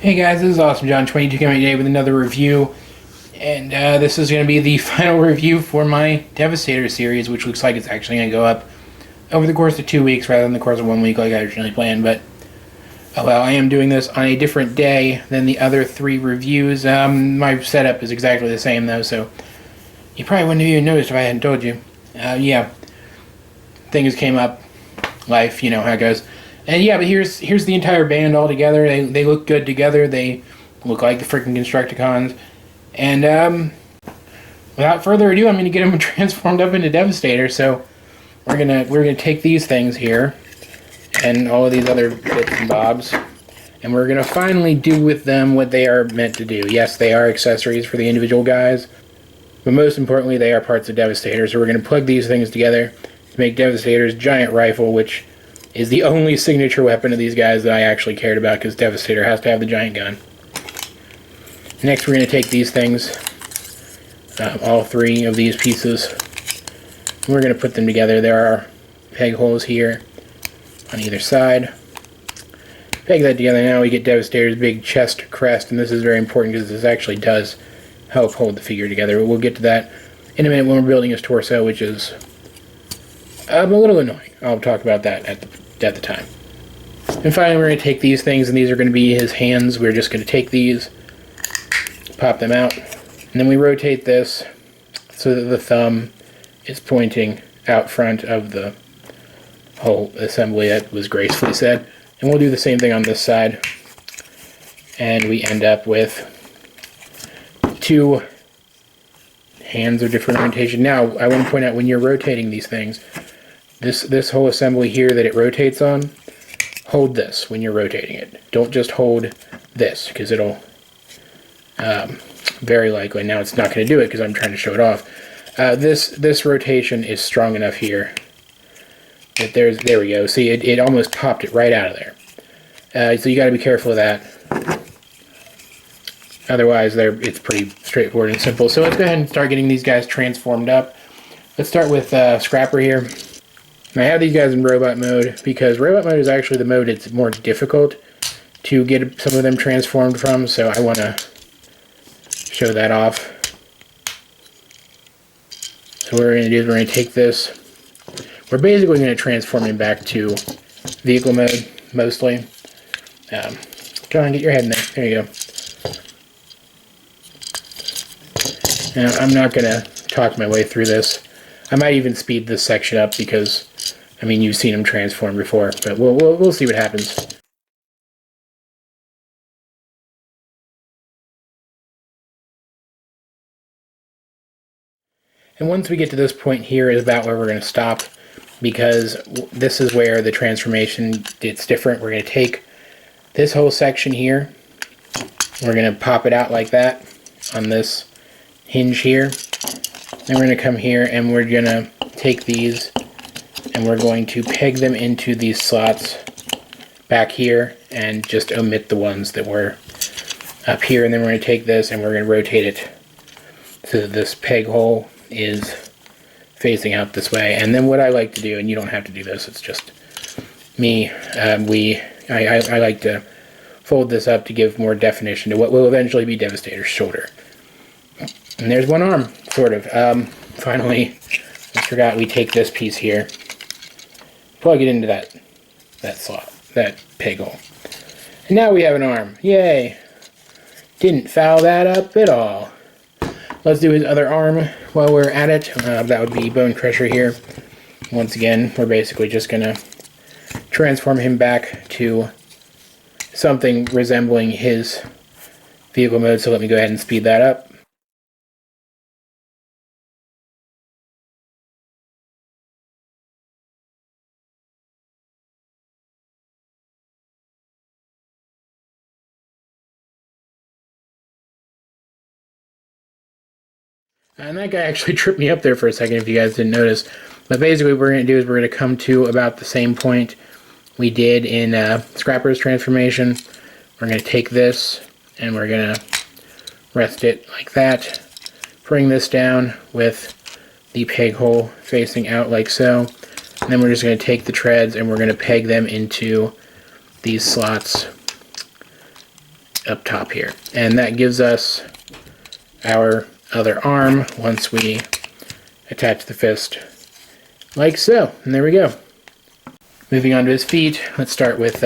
Hey guys, this is Awesome John 22 coming today with another review, and this is going to be the final review for my Devastator series, which looks like it's actually going to go up over the course of 2 weeks rather than the course of 1 week like I originally planned. But well, I am doing this on a different day than the other 3 reviews. My setup is exactly the same though, so you probably wouldn't have even noticed if I hadn't told you. Yeah, things came up, life, you know how it goes. And yeah, but here's the entire band all together. They look good together. They look like the freaking Constructicons. And without further ado, I'm gonna get them transformed up into Devastator. So we're gonna take these things here and all of these other bits and bobs, and we're gonna finally do with them what they are meant to do. Yes, they are accessories for the individual guys, but most importantly, they are parts of Devastator. So we're gonna plug these things together to make Devastator's giant rifle, which is the only signature weapon of these guys that I actually cared about, because Devastator has to have the giant gun. Next, we're going to take these things, all 3 of these pieces, and we're going to put them together. There are peg holes here on either side. Peg that together. Now we get Devastator's big chest crest, and this is very important because this actually does help hold the figure together. But we'll get to that in a minute when we're building his torso, which is a little annoying. I'll talk about that at the time. And finally, we're going to take these things, and these are going to be his hands. We're just going to take these, pop them out, and then we rotate this so that the thumb is pointing out front of the whole assembly that was gracefully said. And we'll do the same thing on this side. And we end up with 2 hands of different orientation. Now, I want to point out, when you're rotating these things, this whole assembly here that it rotates on, hold this when you're rotating it. Don't just hold this, because it'll very likely, now it's not going to do it because I'm trying to show it off. This rotation is strong enough here that there we go. See, it almost popped it right out of there. So you got to be careful of that. Otherwise, it's pretty straightforward and simple. So let's go ahead and start getting these guys transformed up. Let's start with Scrapper here. I have these guys in robot mode because robot mode is actually the mode it's more difficult to get some of them transformed from, so I want to show that off. So what we're going to do is we're going to take this. We're basically going to transform him back to vehicle mode, mostly. Go on, get your head in there. There you go. Now, I'm not going to talk my way through this. I might even speed this section up because, I mean, you've seen him transform before, but we'll see what happens. And once we get to this point here is about where we're going to stop, because this is where the transformation gets different. We're going to take this whole section here, we're going to pop it out like that on this hinge here. Then we're going to come here and we're going to take these and we're going to peg them into these slots back here and just omit the ones that were up here. And then we're going to take this and we're going to rotate it so that this peg hole is facing out this way. And then what I like to do, and you don't have to do this, it's just me, I like to fold this up to give more definition to what will eventually be Devastator's shoulder. And there's one arm, sort of. Finally, I forgot, we take this piece here, plug it into that slot, that peg hole. And now we have an arm. Yay! Didn't foul that up at all. Let's do his other arm while we're at it. That would be Bone Crusher here. Once again, we're basically just going to transform him back to something resembling his vehicle mode. So let me go ahead and speed that up. And that guy actually tripped me up there for a second, if you guys didn't notice. But basically what we're going to do is we're going to come to about the same point we did in Scrapper's transformation. We're going to take this and we're going to rest it like that. Bring this down with the peg hole facing out like so. And then we're just going to take the treads and we're going to peg them into these slots up top here. And that gives us our other arm once we attach the fist like so. And there we go. Moving on to his feet, let's start with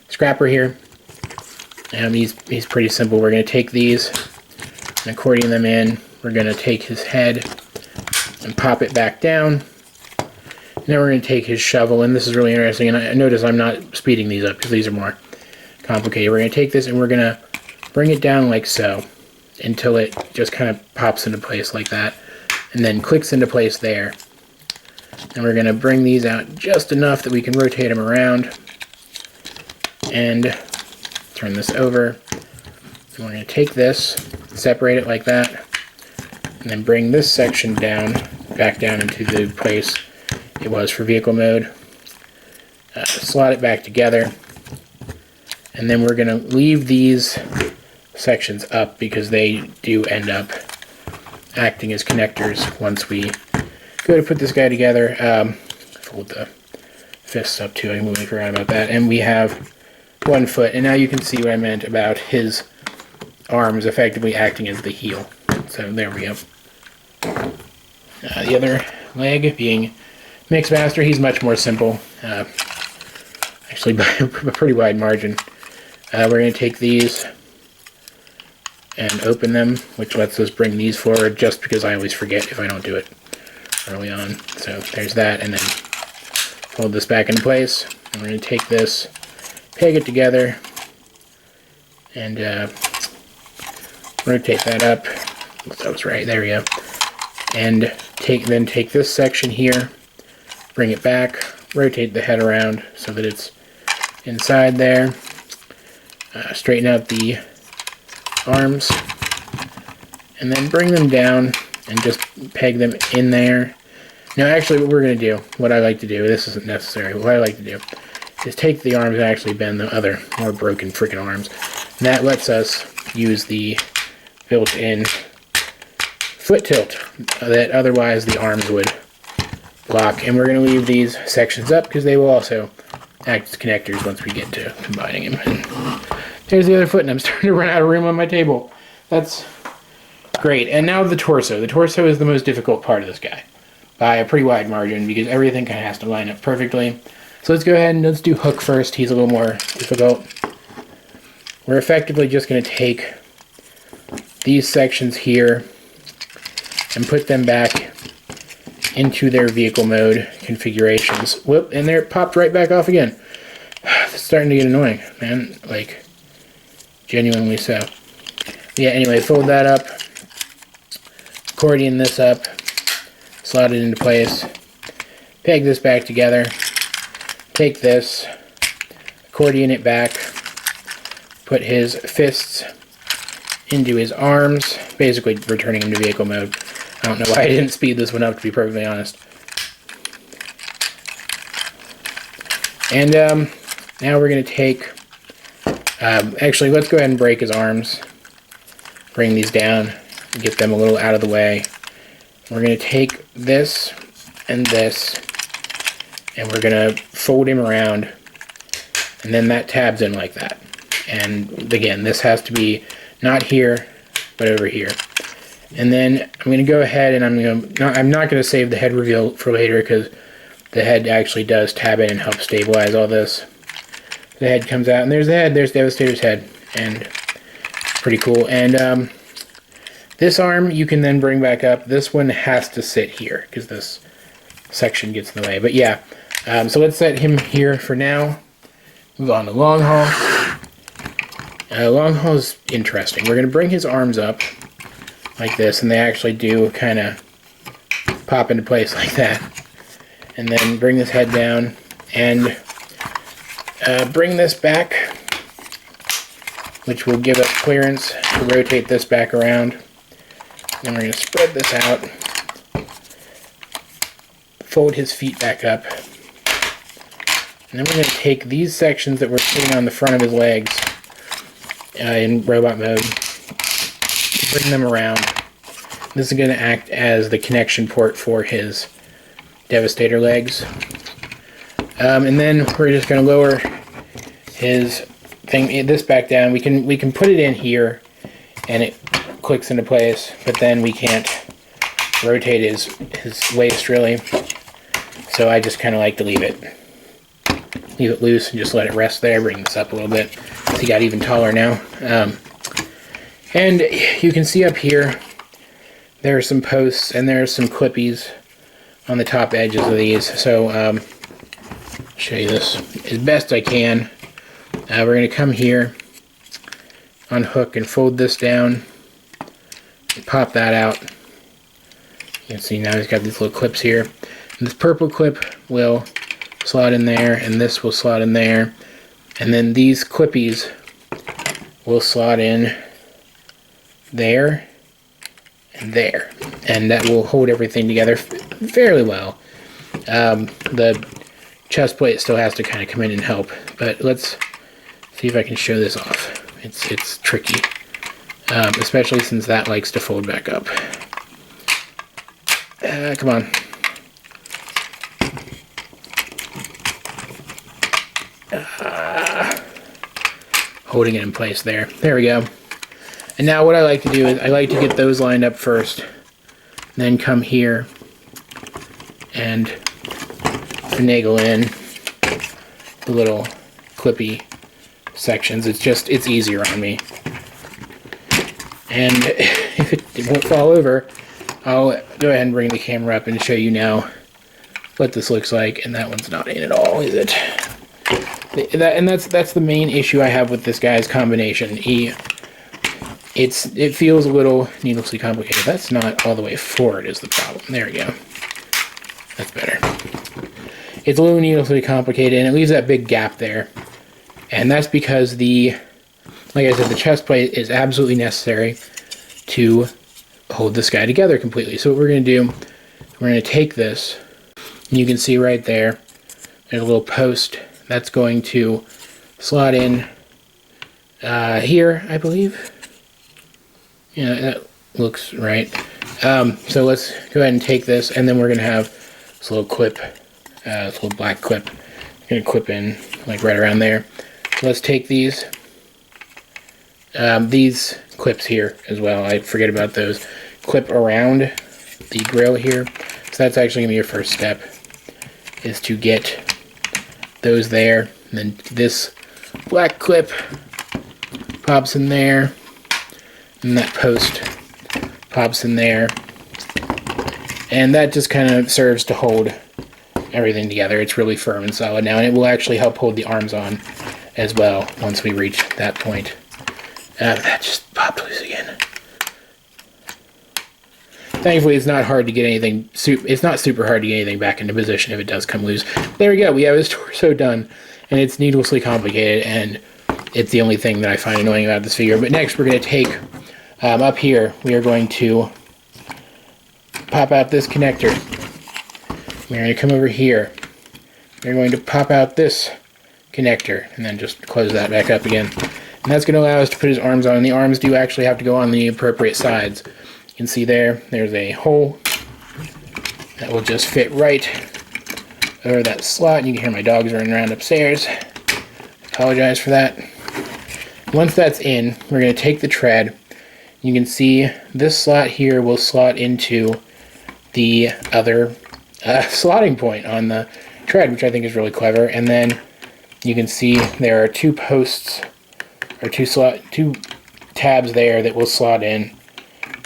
Scrapper here. He's pretty simple. We're going to take these and accordion them in. We're going to take his head and pop it back down. Now we're going to take his shovel, and this is really interesting, and I notice I'm not speeding these up because these are more complicated. We're going to take this and we're going to bring it down like so until it just kind of pops into place like that, and then clicks into place there. And we're going to bring these out just enough that we can rotate them around and turn this over. And we're going to take this, separate it like that, and then bring this section down, back down into the place it was for vehicle mode. Slot it back together, and then we're going to leave these sections up because they do end up acting as connectors once we go to put this guy together. Fold the fists up too, I completely forgot about that. And we have one foot, and now you can see what I meant about his arms effectively acting as the heel. So there we go. The other leg being Mixmaster, he's much more simple, actually by a pretty wide margin. We're going to take these and open them, which lets us bring these forward, just because I always forget if I don't do it early on. So there's that, and then fold this back into place. And we're going to take this, peg it together, and rotate that up. That was right, there we go. And then take this section here, bring it back, rotate the head around so that it's inside there, straighten out the arms, and then bring them down and just peg them in there. Now actually what we're going to do, what I like to do, this isn't necessary, what I like to do is take the arms and actually bend the other more broken freaking arms. And that lets us use the built-in foot tilt that otherwise the arms would block. And we're going to leave these sections up because they will also act as connectors once we get to combining them. And there's the other foot, and I'm starting to run out of room on my table. That's great. And now the torso. The torso is the most difficult part of this guy by a pretty wide margin because everything kind of has to line up perfectly. So let's go ahead and let's do Hook first. He's a little more difficult. We're effectively just going to take these sections here and put them back into their vehicle mode configurations. Whoop, and there it popped right back off again. It's starting to get annoying, man. Like, genuinely so. Yeah, anyway, fold that up, accordion this up, slot it into place, peg this back together, take this, accordion it back, put his fists into his arms, basically returning him to vehicle mode. I don't know why I didn't speed this one up, to be perfectly honest. And now we're going to take, actually let's go ahead and break his arms, bring these down, get them a little out of the way. We're going to take this, and we're going to fold him around, and then that tabs in like that. And again, this has to be not here, but over here. And then I'm going to go ahead and I'm not going to save the head reveal for later because the head actually does tab in and help stabilize all this. The head comes out, and there's the head. There's Devastator's head, and pretty cool. And this arm you can then bring back up. This one has to sit here because this section gets in the way. But yeah, so let's set him here for now. Move on to Long Haul. Long Haul is interesting. We're going to bring his arms up like this, and they actually do kind of pop into place like that. And then bring this head down and bring this back, which will give us clearance to rotate this back around. Then we're going to spread this out, fold his feet back up, and then we're going to take these sections that we're putting on the front of his legs in robot mode, bring them around. This is going to act as the connection port for his Devastator legs. And then we're just going to lower his this back down. We can put it in here, and it clicks into place. But then we can't rotate his waist really. So I just kind of like to leave it loose and just let it rest there. Bring this up a little bit. So he got even taller now. And you can see up here, there are some posts and there are some clippies on the top edges of these. So show you this as best I can. We're going to come here, unhook and fold this down, and pop that out. You can see now he's got these little clips here. And this purple clip will slot in there, and this will slot in there. And then these clippies will slot in there and there. And that will hold everything together fairly well. The chest plate still has to kind of come in and help. But let's see if I can show this off. It's tricky. Especially since that likes to fold back up. Come on. Holding it in place there. There we go. And now what I like to do is I like to get those lined up first. Then come here and finagle in the little clippy sections. It's easier on me. And if it won't fall over, I'll go ahead and bring the camera up and show you now what this looks like. And that one's not in at all, is it? That's the main issue I have with this guy's combination. It feels a little needlessly complicated. That's not all the way forward is the problem. There we go. That's better. It's a little needlessly complicated, and it leaves that big gap there. And that's because like I said, the chest plate is absolutely necessary to hold this guy together completely. So what we're going to do, we're going to take this, and you can see right there, there's a little post that's going to slot in here, I believe. Yeah, that looks right. So let's go ahead and take this, and then we're going to have this little clip, this little black clip. It's going to clip in like right around there. So let's take these clips here as well. I forget about those. Clip around the grill here. So that's actually going to be your first step, is to get those there. And then this black clip pops in there. And that post pops in there. And that just kind of serves to hold everything together. It's really firm and solid now, and it will actually help hold the arms on as well once we reach that point. That just popped loose again. Thankfully, it's not hard to get anything. It's not super hard to get anything back into position if it does come loose. There we go. We have his torso done, and it's needlessly complicated, and it's the only thing that I find annoying about this figure. But next, we're going to take up here. We are going to pop out this connector. We're going to come over here. We're going to pop out this connector, and then just close that back up again. And that's going to allow us to put his arms on. And the arms do actually have to go on the appropriate sides. You can see there's a hole that will just fit right over that slot. And you can hear my dogs running around upstairs. Apologize for that. Once that's in, we're going to take the tread. You can see this slot here will slot into the other slotting point on the tread, which I think is really clever. And then you can see there are two posts, or two tabs there that will slot in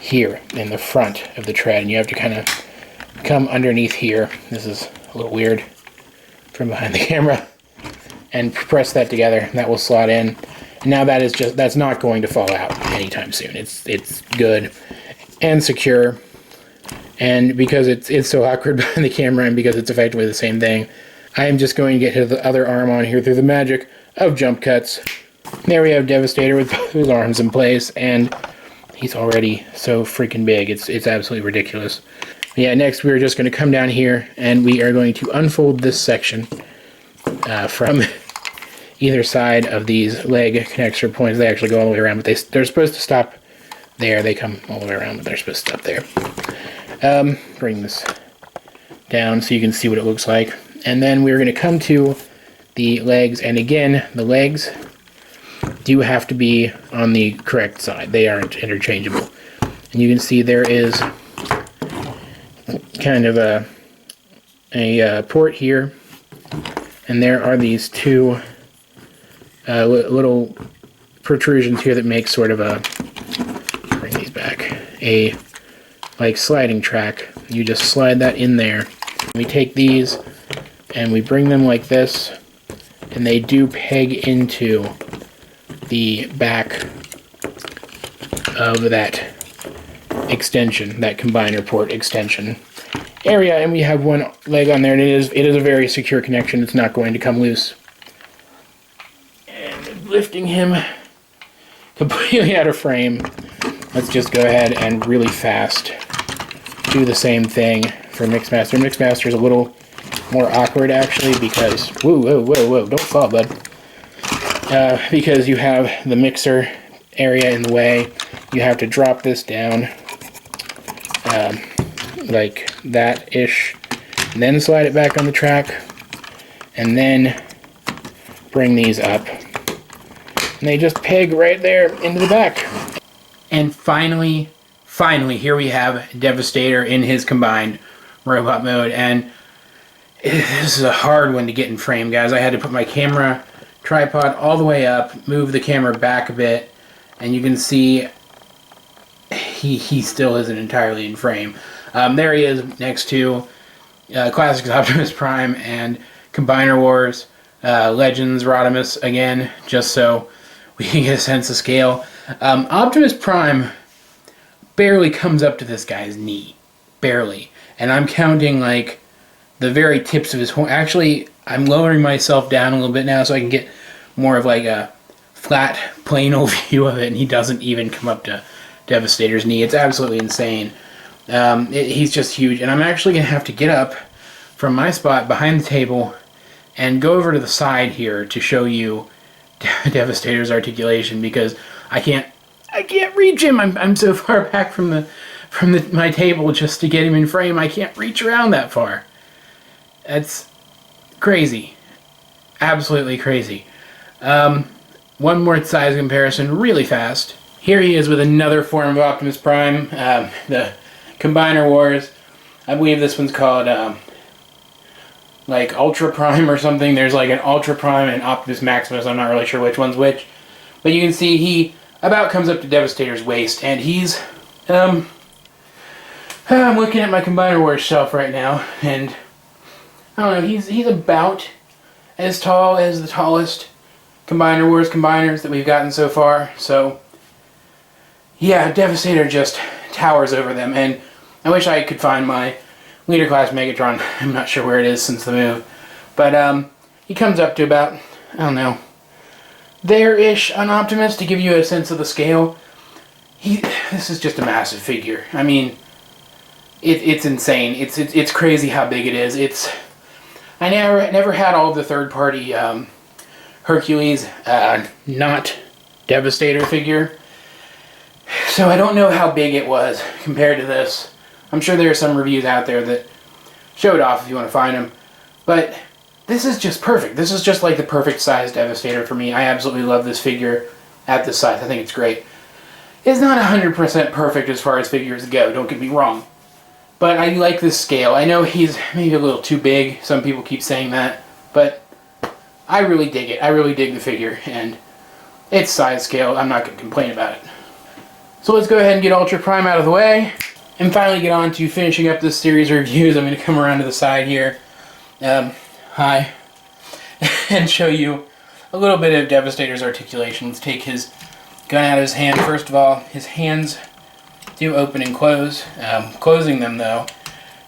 here in the front of the tread, and you have to kind of come underneath here. This is a little weird from behind the camera, and press that together, and that will slot in. And now that's not going to fall out anytime soon. It's good and secure, and because it's so awkward behind the camera, and because it's effectively the same thing, I am just going to get the other arm on here through the magic of jump cuts. There we have Devastator with both his arms in place, and he's already so freaking big. It's absolutely ridiculous. Yeah, next we're just going to come down here, and we are going to unfold this section from either side of these leg connector points. They actually go all the way around, but they're supposed to stop there. They come all the way around, but they're supposed to stop there. Bring this down so you can see what it looks like. And then we're going to come to the legs, and again, the legs do have to be on the correct side. They aren't interchangeable. And you can see there is kind of a port here, and there are these two little protrusions here that make sort of a, bring these back, a like sliding track. You just slide that in there. We take these and we bring them like this, and they do peg into the back of that extension, that combiner port extension area, and we have one leg on there, and it is a very secure connection. It's not going to come loose. And lifting him completely out of frame, let's just go ahead and really fast do the same thing for Mixmaster. Mixmaster is a little more awkward actually because, whoa, don't fall, bud. Because you have the mixer area in the way. You have to drop this down like that-ish, and then slide it back on the track, and then bring these up. And they just peg right there into the back. And finally, here we have Devastator in his combined robot mode, and this is a hard one to get in frame, guys. I had to put my camera tripod all the way up, move the camera back a bit, and you can see he still isn't entirely in frame. There he is next to Classics Optimus Prime and Combiner Wars Legends Rodimus again, just so we can get a sense of scale. Optimus Prime barely comes up to this guy's knee. Barely. And I'm counting like the very tips of his horn. Actually, I'm lowering myself down a little bit now so I can get more of like a flat, plain old view of it, and he doesn't even come up to Devastator's knee. It's absolutely insane. He's just huge, and I'm actually going to have to get up from my spot behind the table and go over to the side here to show you Devastator's articulation, because I can't reach him. I'm so far back from my table just to get him in frame. I can't reach around that far. That's crazy. Absolutely crazy. One more size comparison really fast. Here he is with another form of Optimus Prime, the Combiner Wars. I believe this one's called like Ultra Prime or something. There's like an Ultra Prime and Optimus Maximus. I'm not really sure which one's which. But you can see he about comes up to Devastator's waist, and he's I'm looking at my Combiner Wars shelf right now, and I don't know, he's about as tall as the tallest Combiner Wars combiners that we've gotten so far. So yeah, Devastator just towers over them, and I wish I could find my Leader Class Megatron. I'm not sure where it is since the move, but he comes up to about, I don't know, there-ish on Optimus to give you a sense of the scale. This is just a massive figure. I mean, it's insane. It's crazy how big it is. I never had all the third-party Hercules not Devastator figure, so I don't know how big it was compared to this. I'm sure there are some reviews out there that show it off if you want to find them, but this is just perfect. This is just like the perfect size Devastator for me. I absolutely love this figure at this size. I think it's great. It's not 100% perfect as far as figures go, don't get me wrong, but I like this scale. I know he's maybe a little too big. Some people keep saying that, but I really dig it. I really dig the figure, and its size scale, I'm not going to complain about it. So let's go ahead and get Ultra Prime out of the way, and finally get on to finishing up this series of reviews. I'm going to come around to the side here, hi, and show you a little bit of Devastator's articulation. Let's take his gun out of his hand. First of all, his hands do open and close. Closing them, though,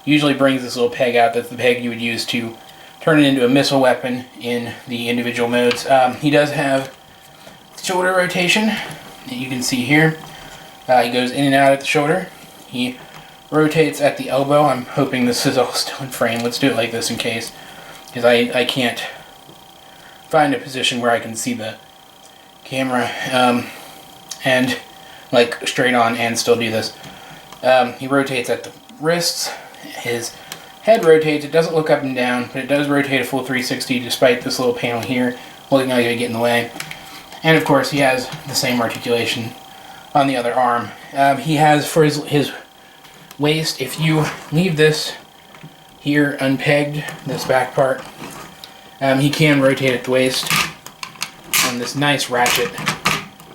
usually brings this little peg out. That's the peg you would use to turn it into a missile weapon in the individual modes. He does have shoulder rotation that you can see here. He goes in and out at the shoulder. He rotates at the elbow. I'm hoping this is all still in frame. Let's do it like this in case, because I can't find a position where I can see the camera and like straight on and still do this. He rotates at the wrists. His head rotates. It doesn't look up and down, but it does rotate a full 360 despite this little panel here looking like it would get in the way. And of course, he has the same articulation on the other arm. He has, for his waist, if you leave this here unpegged, this back part, he can rotate at the waist on this nice ratchet.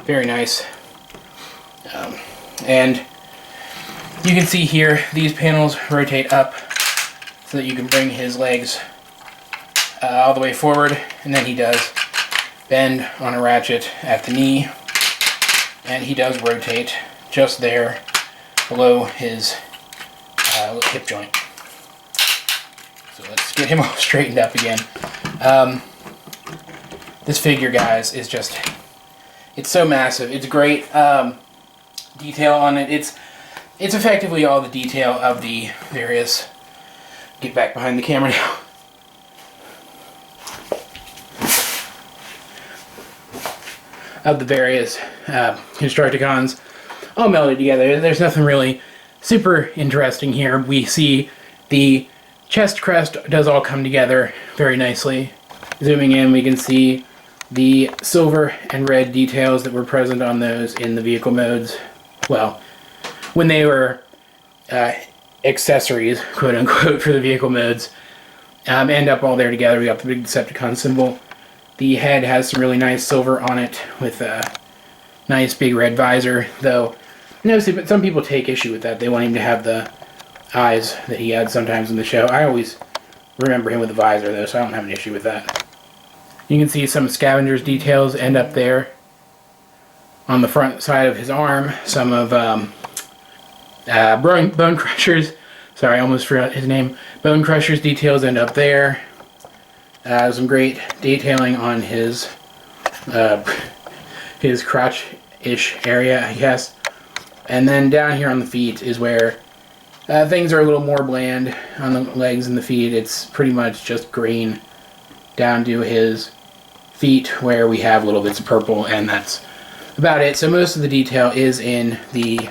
Very nice. And you can see here, these panels rotate up so that you can bring his legs all the way forward, and then he does bend on a ratchet at the knee, and he does rotate just there below his hip joint. So let's get him all straightened up again. This figure, guys, is just, it's so massive. It's great detail on it. It's effectively all the detail of the various, get back behind the camera now, of the various Constructicons all melded together. There's nothing really super interesting here. We see the chest crest does all come together very nicely. Zooming in, we can see the silver and red details that were present on those in the vehicle modes. Well, when they were accessories, quote unquote, for the vehicle modes, end up all there together. We got the big Decepticon symbol. The head has some really nice silver on it with a nice big red visor, though but some people take issue with that. They want him to have the eyes that he had sometimes in the show. I always remember him with a visor, though, so I don't have an issue with that. You can see some Scavenger's details end up there on the front side of his arm. Some of Bone Crusher's, sorry, I almost forgot his name. Bone Crusher's details end up there. Some great detailing on his crotch-ish area, I guess. And then down here on the feet is where things are a little more bland on the legs and the feet. It's pretty much just green down to his feet, where we have little bits of purple, and that's about it. So most of the detail is in the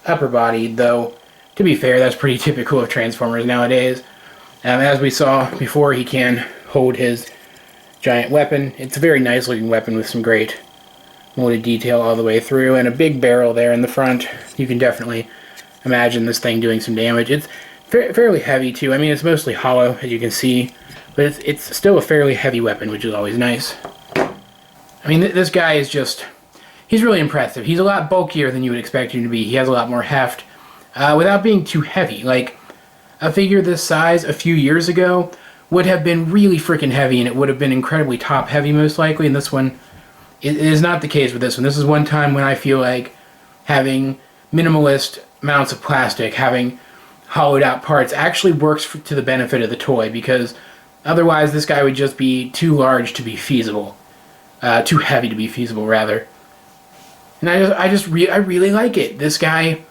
upper body, though, to be fair, that's pretty typical of Transformers nowadays. As we saw before, he can hold his giant weapon. It's a very nice looking weapon with some great molded detail all the way through, and a big barrel there in the front. You can definitely imagine this thing doing some damage. It's fairly heavy too. I mean, it's mostly hollow, as you can see, but it's still a fairly heavy weapon, which is always nice. I mean, this guy is just, he's really impressive. He's a lot bulkier than you would expect him to be. He has a lot more heft without being too heavy. Like, a figure this size a few years ago would have been really freaking heavy, and it would have been incredibly top heavy most likely, and this one, it is not the case with this one. This is one time when I feel like having minimalist amounts of plastic, having hollowed out parts, actually works to the benefit of the toy, because otherwise this guy would just be too large to be feasible. Too heavy to be feasible, rather. And I really like it. This guy,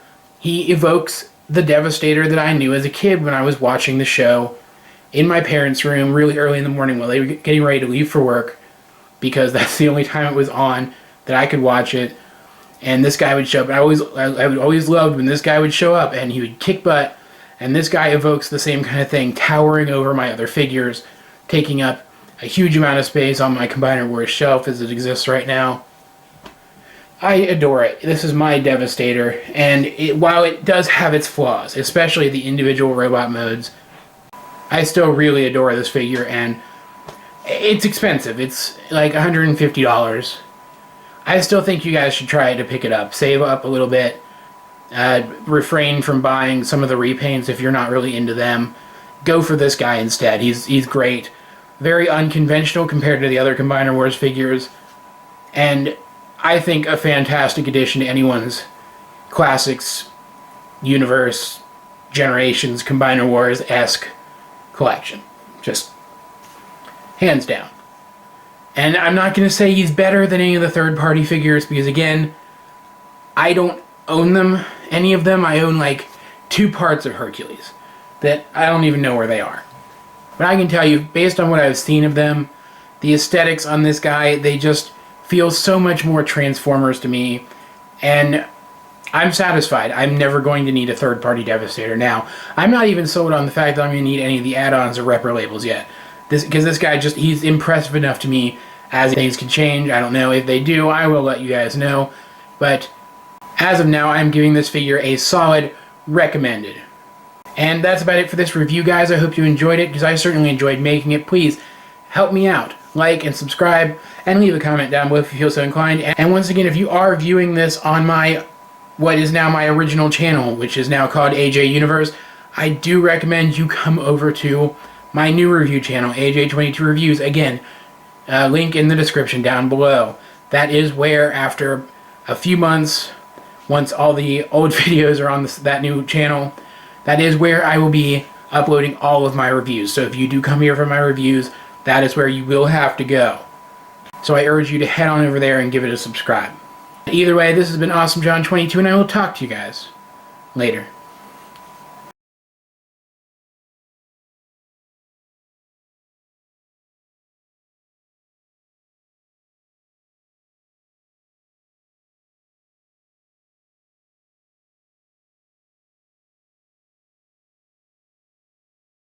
he evokes the Devastator that I knew as a kid when I was watching the show in my parents' room really early in the morning while they were getting ready to leave for work, because that's the only time it was on that I could watch it. And this guy would show up. I would always loved when this guy would show up and he would kick butt. And this guy evokes the same kind of thing, towering over my other figures, taking up a huge amount of space on my Combiner Wars shelf as it exists right now. I adore it. This is my Devastator, and while it does have its flaws, especially the individual robot modes, I still really adore this figure, and it's expensive. It's like $150. I still think you guys should try to pick it up. Save up a little bit. Refrain from buying some of the repaints if you're not really into them. Go for this guy instead. He's great. Very unconventional compared to the other Combiner Wars figures, and I think a fantastic addition to anyone's Classics, Universe, Generations, Combiner Wars-esque collection. Just hands down. And I'm not going to say he's better than any of the third-party figures, because again, I don't own them, any of them. I own like 2 parts of Hercules that I don't even know where they are. But I can tell you, based on what I've seen of them, the aesthetics on this guy, they just feel so much more Transformers to me, and I'm satisfied. I'm never going to need a third-party Devastator now. I'm not even sold on the fact that I'm going to need any of the add-ons or repro labels yet. Because this guy he's impressive enough to me as things can change. I don't know. If they do, I will let you guys know. But as of now, I'm giving this figure a solid recommended. And that's about it for this review, guys. I hope you enjoyed it, because I certainly enjoyed making it. Please help me out. Like and subscribe, and leave a comment down below if you feel so inclined. And once again, if you are viewing this on what is now my original channel, which is now called AJ Universe, I do recommend you come over to my new review channel, AJ22 Reviews. Again, link in the description down below. That is where, after a few months, once all the old videos are on that new channel, that is where I will be uploading all of my reviews. So if you do come here for my reviews, that is where you will have to go. So I urge you to head on over there and give it a subscribe. Either way, this has been Awesome John 22, and I will talk to you guys later.